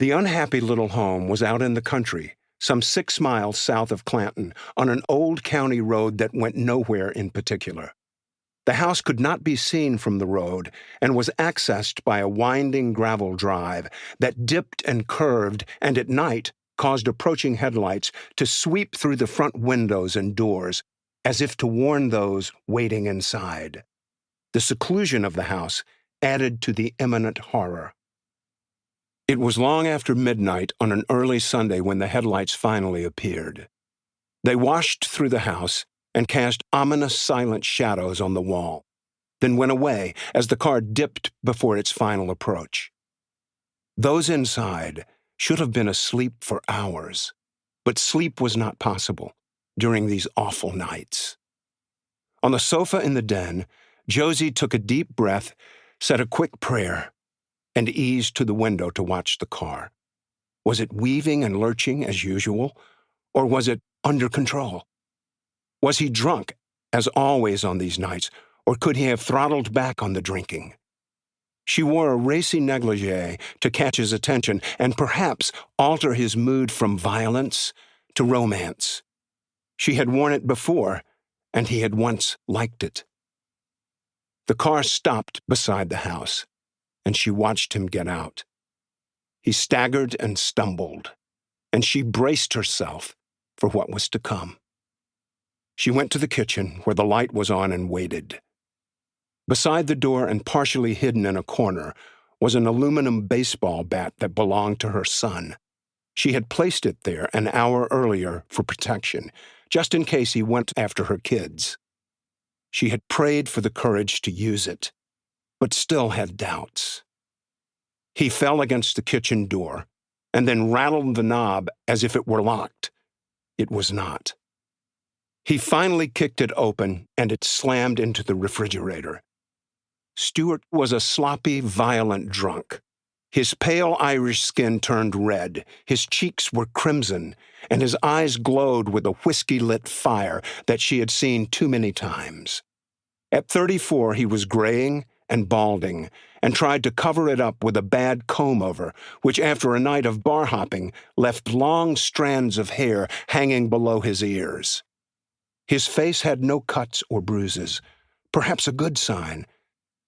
The unhappy little home was out in the country, some 6 miles south of Clanton, on an old county road that went nowhere in particular. The house could not be seen from the road and was accessed by a winding gravel drive that dipped and curved and at night caused approaching headlights to sweep through the front windows and doors as if to warn those waiting inside. The seclusion of the house added to the imminent horror. It was long after midnight on an early Sunday when the headlights finally appeared. They washed through the house and cast ominous silent shadows on the wall, then went away as the car dipped before its final approach. Those inside should have been asleep for hours, but sleep was not possible during these awful nights. On the sofa in the den, Josie took a deep breath, said a quick prayer, and eased to the window to watch the car. Was it weaving and lurching as usual, or was it under control? Was he drunk, as always on these nights, or could he have throttled back on the drinking? She wore a racy negligee to catch his attention and perhaps alter his mood from violence to romance. She had worn it before, and he had once liked it. The car stopped beside the house, and she watched him get out. He staggered and stumbled, and she braced herself for what was to come. She went to the kitchen where the light was on and waited. Beside the door and partially hidden in a corner was an aluminum baseball bat that belonged to her son. She had placed it there an hour earlier for protection, just in case he went after her kids. She had prayed for the courage to use it, but still had doubts. He fell against the kitchen door and then rattled the knob as if it were locked. It was not. He finally kicked it open, and it slammed into the refrigerator. Stuart was a sloppy, violent drunk. His pale Irish skin turned red, his cheeks were crimson, and his eyes glowed with a whiskey-lit fire that she had seen too many times. At 34, he was graying and balding, and tried to cover it up with a bad comb-over, which after a night of bar-hopping left long strands of hair hanging below his ears. His face had no cuts or bruises, perhaps a good sign,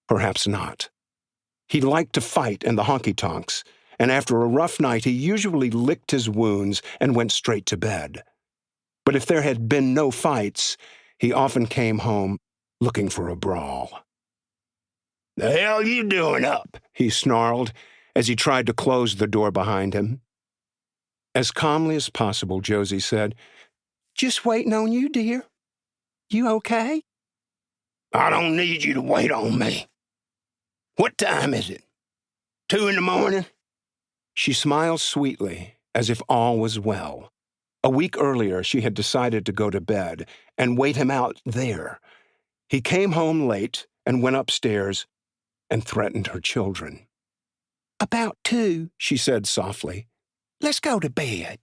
perhaps not. He liked to fight in the honky-tonks, and after a rough night he usually licked his wounds and went straight to bed. But if there had been no fights, he often came home looking for a brawl. "The hell you doing up?" he snarled as he tried to close the door behind him. As calmly as possible, Josie said, "Just waiting on you, dear. You okay?" "I don't need you to wait on me. What time is it? 2 in the morning?" She smiled sweetly, as if all was well. A week earlier, she had decided to go to bed and wait him out there. He came home late and went upstairs and threatened her children. "About 2, she said softly. "Let's go to bed."